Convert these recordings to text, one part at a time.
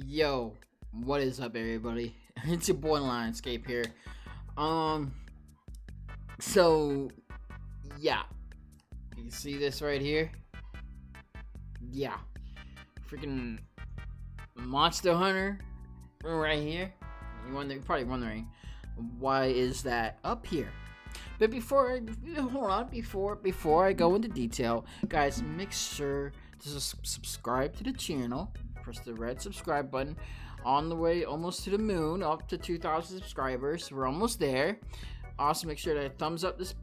Yo, what is up, everybody? It's your boy Lionscape here. Um, so yeah, you see this right here? Yeah, freaking Monster Hunter right here. You're probably wondering why is that up here? But before I go into detail, guys, make sure to subscribe to the channel. Press the red subscribe button. On the way almost to the moon, up to 2,000 subscribers. We're almost there. Also, make sure to thumbs up this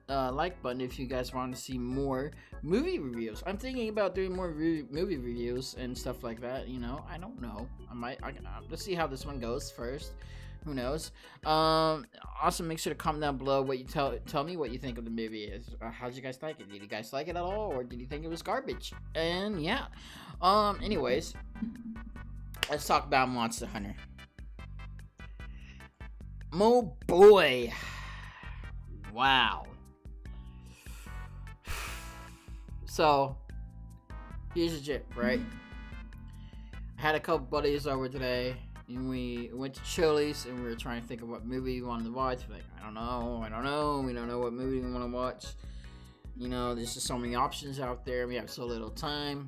like button if you guys want to see more movie reviews. I'm thinking about doing more movie reviews and stuff like that. I don't know. Let's see how this one goes first. Who knows? Also, make sure to comment down below what you tell me what you think of the movie. How did you guys like it? Did you guys like it at all, or did you think it was garbage? And yeah. Anyways, let's talk about Monster Hunter. Oh boy. Wow. So, here's the jip, right? I had a couple buddies over today, and we went to Chili's, and we were trying to think of what movie we wanted to watch. We're like, I don't know. We don't know what movie we want to watch. There's just so many options out there. We have so little time.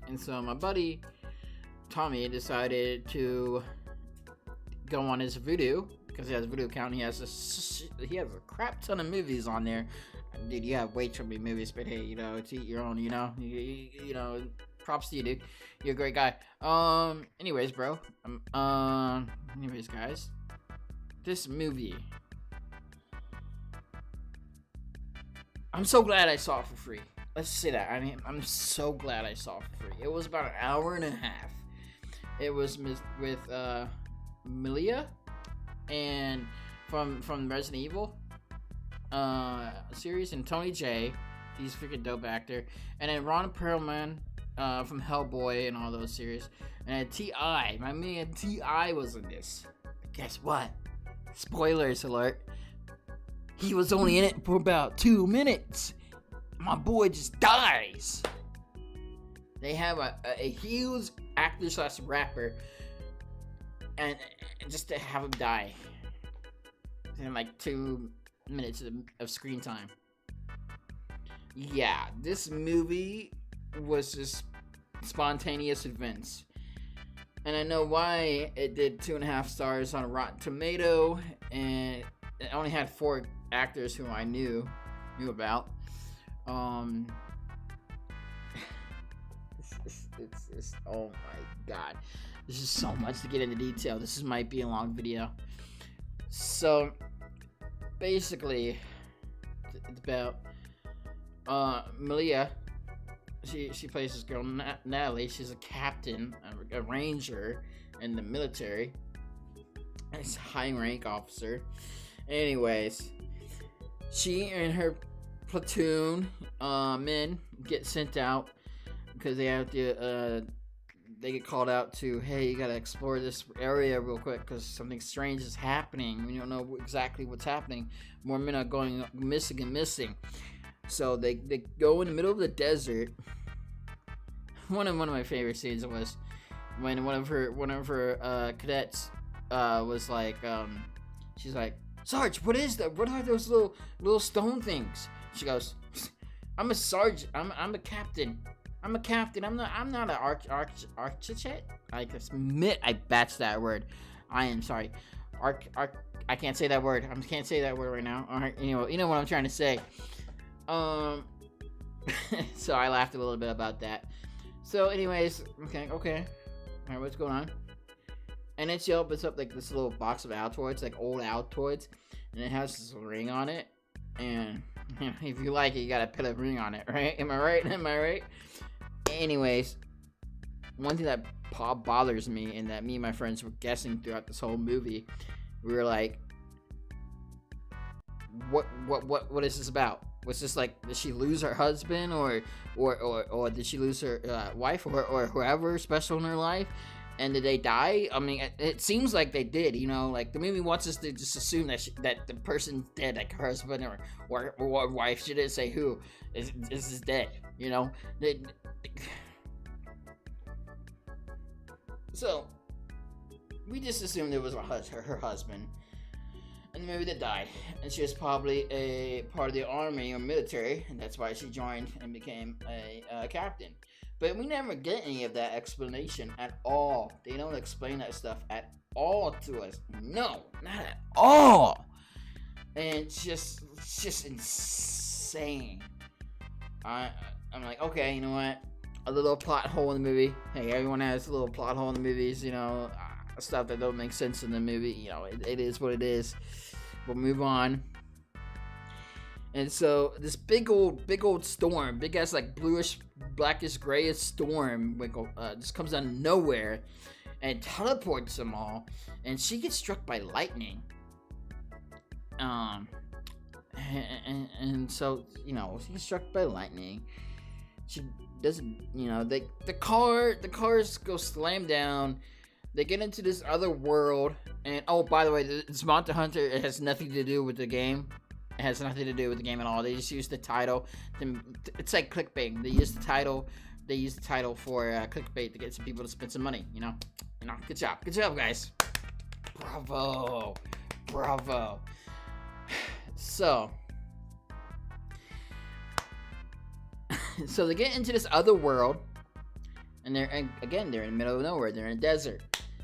And so my buddy, Tommy, decided to go on his Vudu, because he has a Vudu account. He has a crap ton of movies on there. Dude, you have way too many movies, but hey, to eat your own, props to you, dude. You're a great guy. Anyways, bro. Anyways, guys. This movie, I'm so glad I saw it for free. Let's say that. I'm so glad I saw it for free. It was about an hour and a half. It was with Malia, and from Resident Evil series, and Tony Jay. He's a freaking dope actor. And then Ron Perlman from Hellboy and all those series. And then T.I. My man T.I. was in this. But guess what? Spoilers alert. He was only in it for about 2 minutes. My boy just dies. They have a huge actor / rapper, and just to have him die in like 2 minutes of screen time. Yeah, this movie was just spontaneous events. And I know why it did 2.5 stars on Rotten Tomato, and it only had 4 actors who I knew about. It's oh my god. This is so much to get into detail. This might be a long video. So basically, it's about Malia. She plays this girl Natalie. She's a captain, a ranger in the military. It's a high rank officer. Anyways, she and her platoon men get sent out because they have to they get called out to, hey, you gotta explore this area real quick because something strange is happening. We don't know exactly what's happening. More men are going missing. So they go in the middle of the desert. One of my favorite scenes was when one of her cadets was like, she's like, Sarge, what is that? What are those little stone things? She goes, I'm a sergeant. I'm a captain. I'm a captain. I'm not an architect. I admit I batched that word. I am sorry. I can't say that word. I can't say that word right now. All right, you know what I'm trying to say. So I laughed a little bit about that. So anyways, okay. All right, what's going on? And then she opens up like this little box of Altoids, like old Altoids, and it has this ring on it. And if you like it, you gotta put a ring on it, right? Am I right? Anyways, one thing that bothers me, and that me and my friends were guessing throughout this whole movie, we were like, what is this about? Was this like, did she lose her husband, or did she lose her wife, or whoever special in her life? And did they die? I mean, it seems like they did. Like the movie wants us to just assume that the person's dead, like her husband or wife. She didn't say who is dead. So we just assumed it was her husband in the movie that died, and she was probably a part of the army or military, and that's why she joined and became a captain. But we never get any of that explanation at all. They don't explain that stuff at all to us. No, not at all. And it's just insane. I'm like, okay, you know what? A little plot hole in the movie. Hey, everyone has a little plot hole in the movies, you know, stuff that don't make sense in the movie. You know, it is what it is. We'll move on. And so this big old storm, big ass like bluish, blackish, grayish storm, just comes out of nowhere and teleports them all. And she gets struck by lightning. And so, you know, she gets struck by lightning. She doesn't, you know, the cars go slam down. They get into this other world, and oh, by the way, this Monster Hunter, it has nothing to do with the game. It has nothing to do with the game at all. They just use the title. It's like clickbait. They use the title for clickbait to get some people to spend some money. You know. Good job, guys. Bravo. So they get into this other world, and they're in the middle of nowhere. They're in a desert.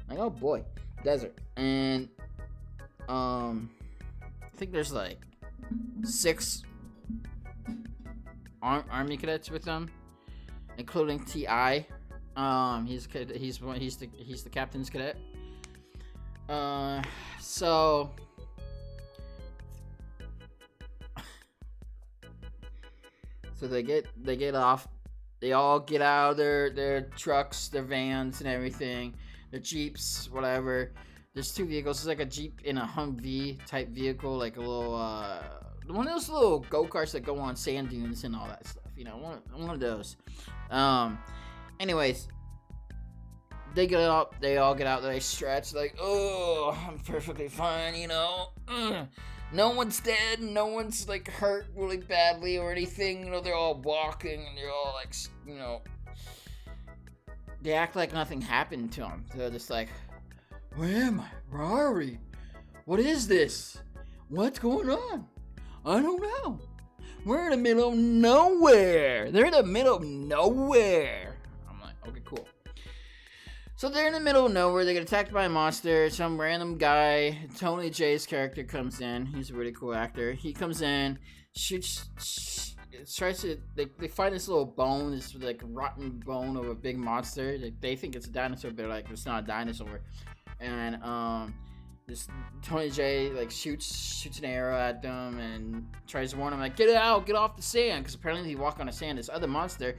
Like, oh boy, desert. And I think there's like 6 army cadets with them, including T.I. He's the captain's cadet. So they get off. They all get out of their trucks, their vans, and everything. Their Jeeps, whatever. There's 2 vehicles. It's like a Jeep and a Humvee type vehicle, like a little one of those little go-karts that go on sand dunes and all that stuff. You know, one of those. Anyways, they get up. They all get out. They stretch like, oh, I'm perfectly fine. You know. No one's dead, no one's like hurt really badly or anything, you know, they're all walking and they're all like, you know, they act like nothing happened to them. They're just like, where am I? Where are we? What is this? What's going on? I don't know. We're in the middle of nowhere. They're in the middle of nowhere. I'm like, okay, cool. So they're in the middle of nowhere. They get attacked by a monster. Some random guy, Tony Jay's character, comes in. He's a really cool actor. He comes in, shoots, tries to. They find this little bone, this like rotten bone of a big monster. They think it's a dinosaur, but they're like, it's not a dinosaur. And this Tony Jay like shoots an arrow at them and tries to warn them like, get out, get off the sand, because apparently he walk on the sand. This other monster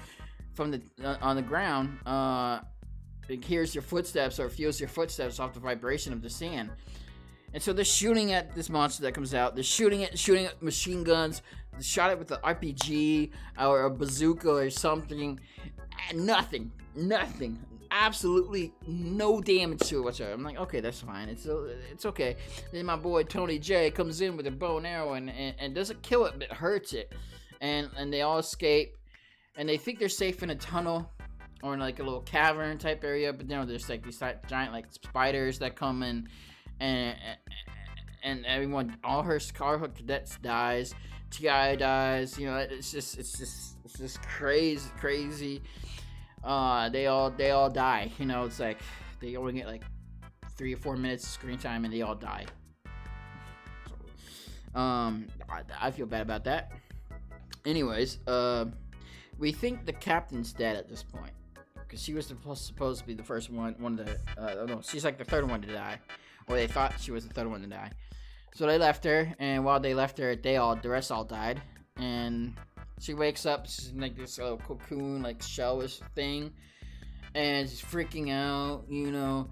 from the on the ground. It hears your footsteps or feels your footsteps off the vibration of the sand. And so they're shooting at this monster that comes out. They're shooting at machine guns. They shot it with an RPG or a bazooka or something. And nothing. Absolutely no damage to it whatsoever. I'm like, okay, that's fine. It's okay. Then my boy Tony Jay comes in with a bow and arrow and doesn't kill it, but hurts it. And they all escape. And they think they're safe in a tunnel. Or in like a little cavern type area, but there's like these giant like spiders that come in, and everyone, all her cadets dies. T.I. dies. You know, it's just crazy. They all die. You know, it's like they only get like 3 or 4 minutes of screen time, and they all die. I feel bad about that. Anyways, we think the captain's dead at this point. Because she was supposed to be the first one to, no, she's like the third one to die. Or they thought she was the third one to die. So they left her, and while they left her, the rest all died. And she wakes up, she's in like this little cocoon, like shellish thing. And she's freaking out, you know.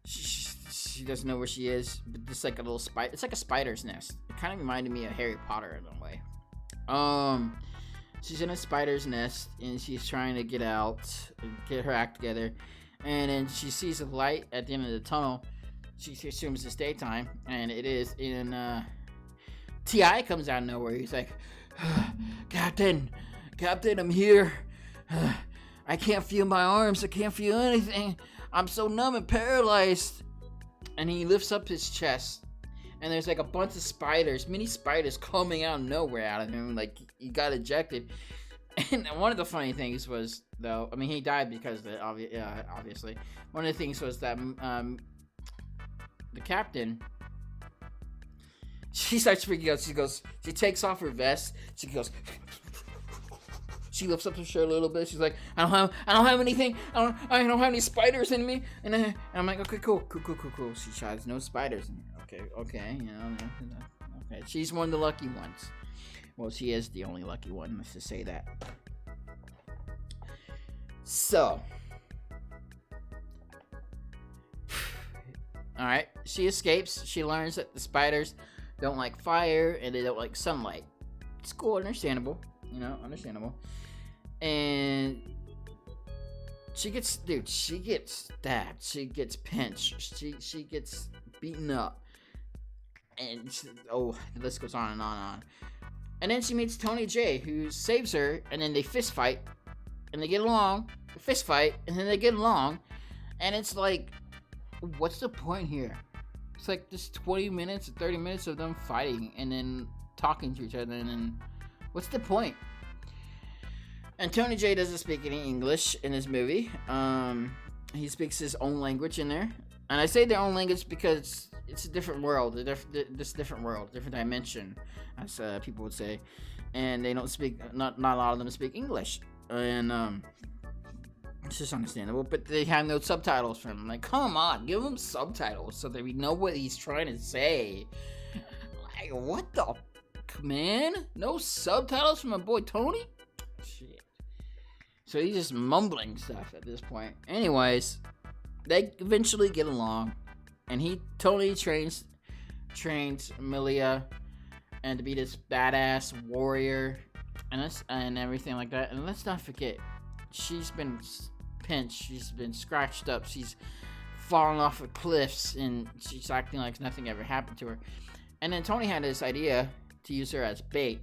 She doesn't know where she is. But it's like a little spider, it's like a spider's nest. It kind of reminded me of Harry Potter in a way. She's in a spider's nest, and she's trying to get out and get her act together. And then she sees a light at the end of the tunnel. She assumes it's daytime, and it is. And T.I. comes out of nowhere. He's like, Captain, I'm here. I can't feel my arms. I can't feel anything. I'm so numb and paralyzed. And he lifts up his chest, and there's like a bunch of spiders, mini spiders, coming out of nowhere out of him. Like he got ejected. And one of the funny things was, though, I mean, he died because of it, obviously. One of the things was that the captain, she starts freaking out. She takes off her vest. She goes. She lifts up her shirt a little bit. She's like, I don't have anything. I don't have any spiders in me. And I'm like, okay, cool. She shouts, no spiders in here. Okay, you know, okay. She's one of the lucky ones. Well, she is the only lucky one. Let's just say that. So, all right. She escapes. She learns that the spiders don't like fire and they don't like sunlight. It's cool, understandable. You know, understandable. And she gets stabbed. She gets pinched. She gets beaten up. And the list goes on and on and on. And then she meets Tony Jay, who saves her, and then they fist fight. And they get along. Fist fight, and then they get along. And it's like, what's the point here? It's like just 20 minutes or 30 minutes of them fighting and then talking to each other, and then what's the point? And Tony Jay doesn't speak any English in this movie. He speaks his own language in there. And I say their own language because it's a different world. This different world, different dimension, as people would say. And they don't speak, not a lot of them speak English. And it's just understandable. But they have no subtitles for him. Like, come on, give him subtitles so that we know what he's trying to say. Like, what the man? No subtitles from my boy Tony? Shit. So he's just mumbling stuff at this point. Anyways, they eventually get along, and Tony trains Amelia and to be this badass warrior and everything like that. And let's not forget, she's been pinched, she's been scratched up, she's fallen off of cliffs, and she's acting like nothing ever happened to her. And then Tony had this idea to use her as bait.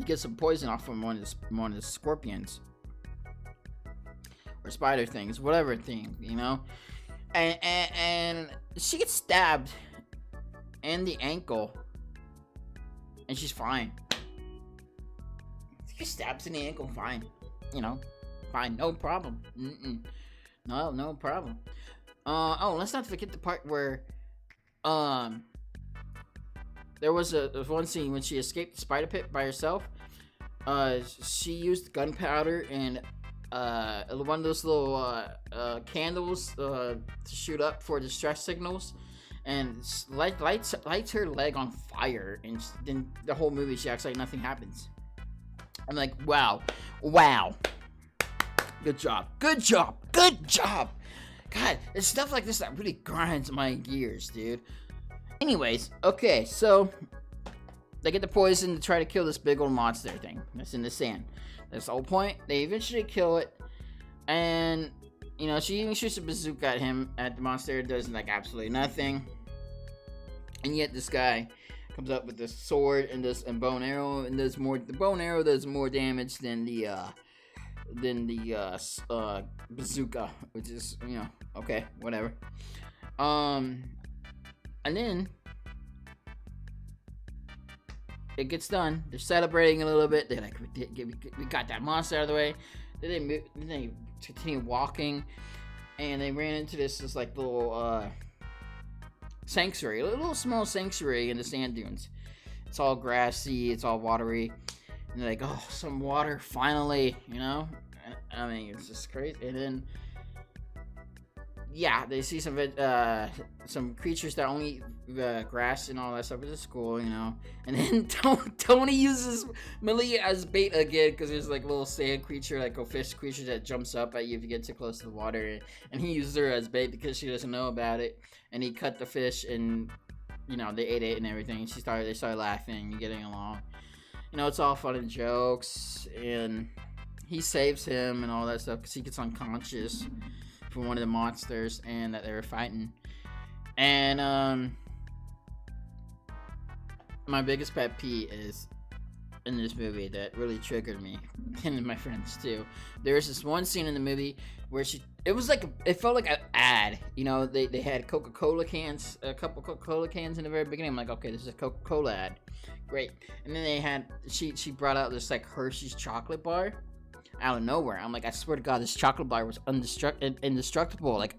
Get some poison off from one of the scorpions or spider things, whatever thing, you know. And she gets stabbed in the ankle, and she's fine. She gets stabbed in the ankle, fine, you know, fine, no problem. No problem. Let's not forget the part where there was one scene when she escaped the spider pit by herself. She used gunpowder and one of those little candles to shoot up for distress signals, and lights her leg on fire. And then the whole movie, she acts like nothing happens. I'm like, wow, good job. God, it's stuff like this that really grinds my gears, dude. Anyways, okay, so they get the poison to try to kill this big old monster thing that's in the sand. That's the whole point. They eventually kill it, and you know, she even shoots a bazooka at the monster. It does like absolutely nothing, and yet this guy comes up with this sword and bow and arrow, and does more. The bow and arrow does more damage than the bazooka, which is, you know, okay, whatever. And then it gets done. They're celebrating a little bit. They're like, we got that monster out of the way. Then they continue walking, and they ran into this like little sanctuary, a little small sanctuary in the sand dunes. It's all grassy, it's all watery, and they're like, oh, some water finally, you know. I mean, it's just crazy. And then, yeah, they see some creatures that only eat grass and all that stuff. It's cool, you know. And then Tony uses Malia as bait again, because there's like a little sand creature, like a fish creature that jumps up at you if you get too close to the water. And he uses her as bait because she doesn't know about it. And he cut the fish, and you know, they ate it and everything. They started laughing and getting along. You know, it's all fun and jokes, and he saves him and all that stuff because he gets unconscious from one of the monsters and that they were fighting. And my biggest pet peeve is in this movie that really triggered me, and my friends too. There's this one scene in the movie where it felt like an ad. You know, they had Coca-Cola cans, a couple Coca-Cola cans in the very beginning. I'm like, okay, this is a Coca-Cola ad, great. And then she brought out this like Hershey's chocolate bar out of nowhere. I'm like, I swear to God, this chocolate bar was indestructible. Like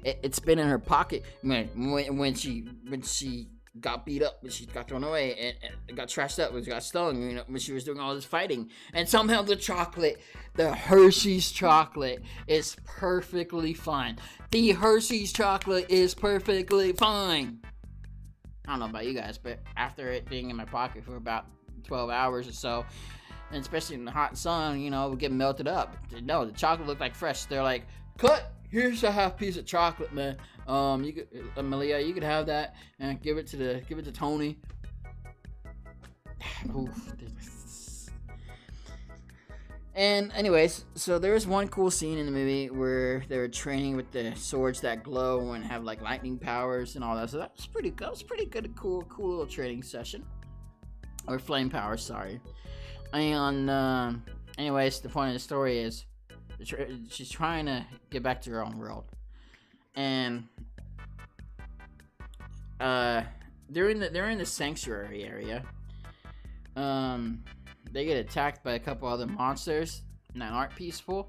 it's been in her pocket when she got beat up, when she got thrown away and got trashed up, when she got stung, you know, when she was doing all this fighting, and somehow the Hershey's chocolate is perfectly fine. The Hershey's chocolate is perfectly fine. I don't know about you guys, but after it being in my pocket for about 12 hours or so, and especially in the hot sun, you know, it would get melted up. No, the chocolate looked like fresh. They're like, cut. Here's a half piece of chocolate, man. You could, Malia, you could have that and give it to Tony. Oof. And anyways, so there was one cool scene in the movie where they were training with the swords that glow and have like lightning powers and all that. So that was pretty good, cool little training session, or flame powers, sorry. And anyways, the point of the story is, she's trying to get back to her own world, and they're in the sanctuary area. They get attacked by a couple other monsters that aren't peaceful,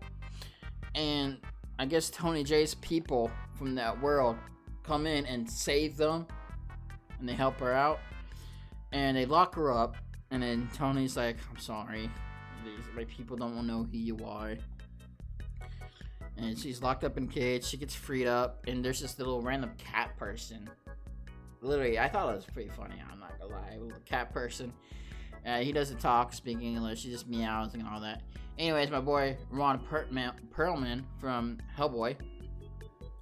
and I guess Tony Jay's people from that world come in and save them, and they help her out, and they lock her up, and then Tony's like, I'm sorry, my people don't want to know who you are. And she's locked up in a cage. She gets freed up, and there's this little random cat person. Literally, I thought it was pretty funny. I'm not gonna lie, a little cat person. He doesn't talk, speak English. He just meows and all that. Anyways, my boy Ron Perlman from Hellboy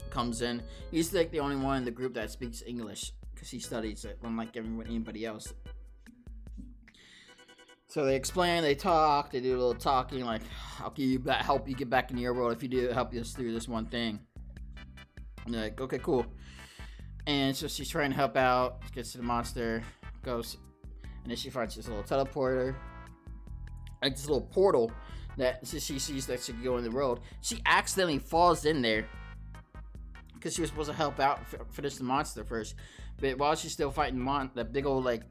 comes in. He's like the only one in the group that speaks English because he studies it, unlike anybody else. So they explain, they talk, they do a little talking, like, I'll give you back, help you get back into your world if you do help us through this one thing. And they're like, okay, cool. And so she's trying to help out, gets to the monster, goes, and then she finds this little teleporter, like this little portal that she sees that she can go in the world. She accidentally falls in there because she was supposed to help out, finish the monster first. But while she's still fighting that big old like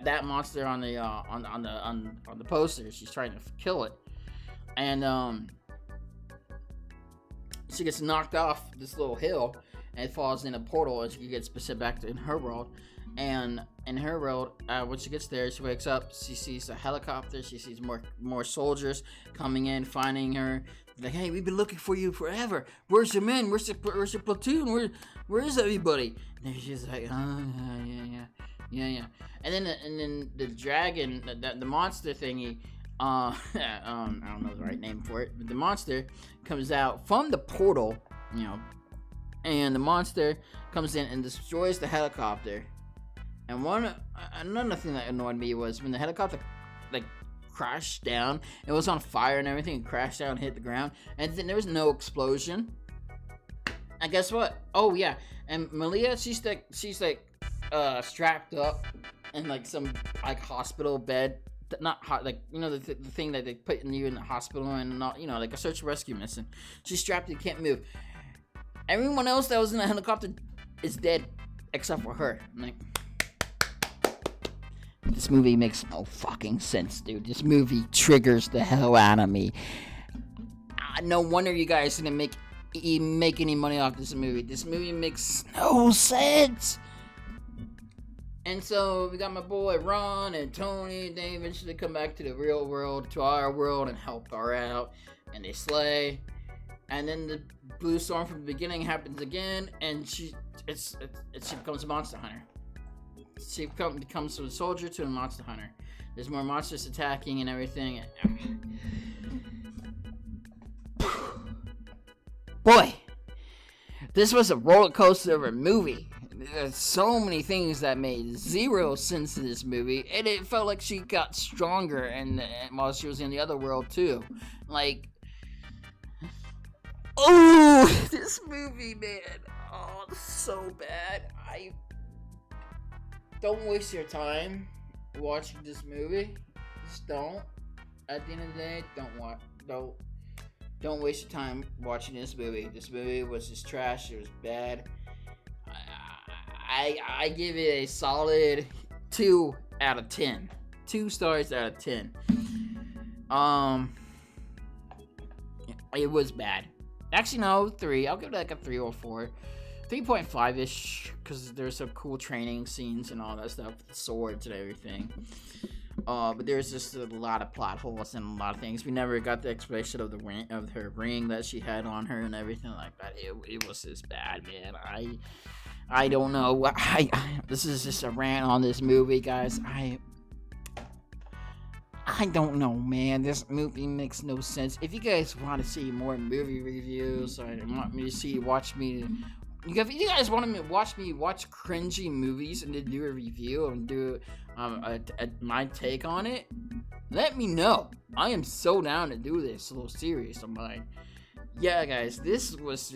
that monster on the poster, she's trying to kill it, and she gets knocked off this little hill and falls in a portal, and she gets sent back to in her world. And in her world, when she gets there, she wakes up, she sees a helicopter, she sees more soldiers coming in, finding her. Like, hey, we've been looking for you forever. Where's your men? Where's your platoon? Where is everybody? And she's like, oh, yeah. And then the dragon, the monster thingy, I don't know the right name for it, but the monster comes out from the portal, you know, and the monster comes in and destroys the helicopter. And another thing that annoyed me was when the helicopter like crashed down, it was on fire and everything, and crashed down and hit the ground, and then there was no explosion. And guess what? Oh yeah, and Malia, she's like strapped up in like some like hospital bed, not hot, like, you know, the thing that they put you in the hospital and not, you know, like a search and rescue mission. She's strapped and can't move. Everyone else that was in the helicopter is dead except for her. I'm like, this movie makes no fucking sense, dude. This movie triggers the hell out of me. No wonder you guys didn't make any money off this movie. This movie makes no sense. And so we got my boy Ron and Tony. They eventually come back to the real world, to our world, and help her out. And they slay. And then the blue storm from the beginning happens again, and she becomes a monster hunter. She becomes from a soldier to a monster hunter. There's more monsters attacking and everything. Boy, this was a roller coaster of a movie. There's so many things that made zero sense in this movie, and it felt like she got stronger and while she was in the other world too. Like, oh, this movie, man. Oh, so bad. Don't waste your time. watching this movie. Just don't. At the end of the day, don't waste your time watching this movie. This movie was just trash. It was bad. I give it a solid 2 out of 10. 2 stars out of 10. It was bad. Actually, no, 3. I'll give it like a 3 or 4. 3.5-ish, because there's some cool training scenes and all that stuff, with the swords and everything. But there's just a lot of plot holes and a lot of things. We never got the explanation of the ring, of her ring that she had on her and everything like that. It was just bad, man. I don't know what this is just a rant on this movie, guys. I don't know, man. This movie makes no sense. If you guys want to see more movie reviews, or want me to watch me. If you guys want to watch me watch cringy movies and then do a review and do my take on it, let me know. I am so down to do this little series of mine. Yeah, guys, this cost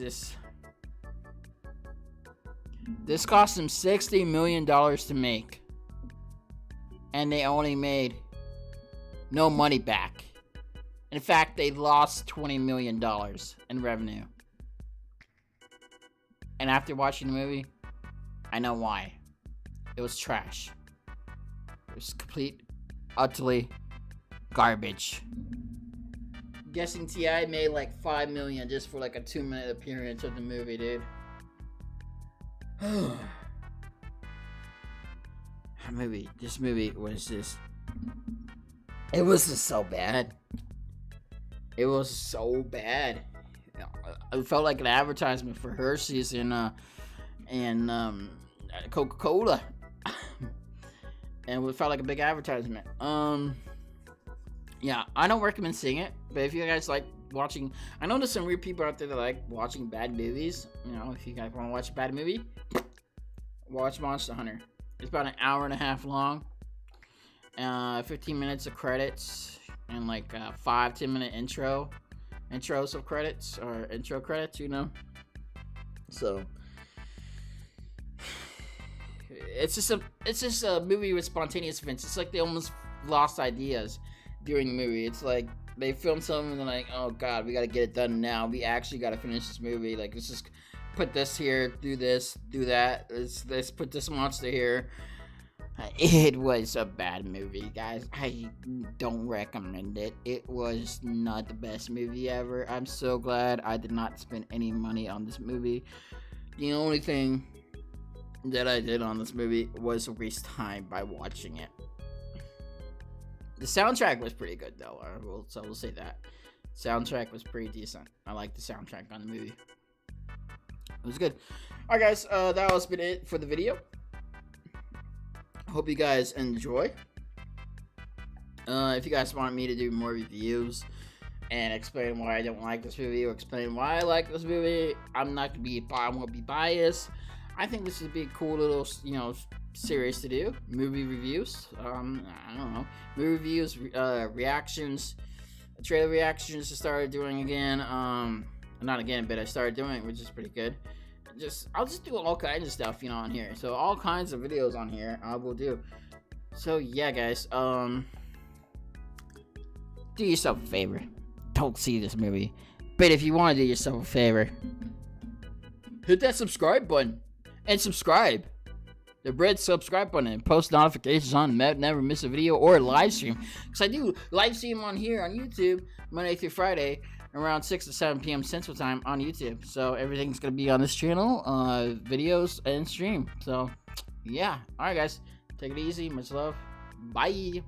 them $60 million to make, and they only made no money back. In fact, they lost $20 million in revenue. And after watching the movie, I know why. It was trash. It was complete, utterly garbage. I'm guessing T.I. made like $5 million just for like a 2-minute appearance of the movie, dude. This movie was just... It was just so bad. It was so bad. It felt like an advertisement for Hershey's and Coca-Cola. And it felt like a big advertisement. Yeah, I don't recommend seeing it, but if you guys like watching, I know there's some weird people out there that like watching bad movies. You know, if you guys want to watch a bad movie, watch Monster Hunter. It's about an hour and a half long. 15 minutes of credits and like 5-10 minute intros of credits, or intro credits, you know. So it's just a movie with spontaneous events. It's like they almost lost ideas during the movie. It's like they filmed something and they're like, oh god, we gotta get it done now. We actually gotta finish this movie. Like, let's just put this here, do this, do that. Let's put this monster here. It was a bad movie, guys. I don't recommend it. It was not the best movie ever. I'm so glad I did not spend any money on this movie. The only thing that I did on this movie was waste time by watching it. The soundtrack was pretty good, though. So we'll say that. Soundtrack was pretty decent. I liked the soundtrack on the movie. It was good. Alright, guys. That was been it for the video. Hope you guys enjoy. If you guys want me to do more reviews and explain why I don't like this movie or explain why I like this movie, I won't be biased. I think this would be a cool little, series to do. Movie reviews. I don't know. Movie reviews, reactions, trailer reactions I started doing again. Not again, but I started doing it, which is pretty good. I'll just do all kinds of stuff, on here. So all kinds of videos on here I will do. So yeah, guys, do yourself a favor. Don't see this movie. But if you want to do yourself a favor, hit that subscribe button and subscribe. The red subscribe button and post notifications on to never miss a video or a live stream. Because I do live stream on here on YouTube Monday through Friday around 6 to 7 p.m. Central Time on YouTube. So everything's going to be on this channel, videos and stream. So yeah. Alright, guys. Take it easy. Much love. Bye.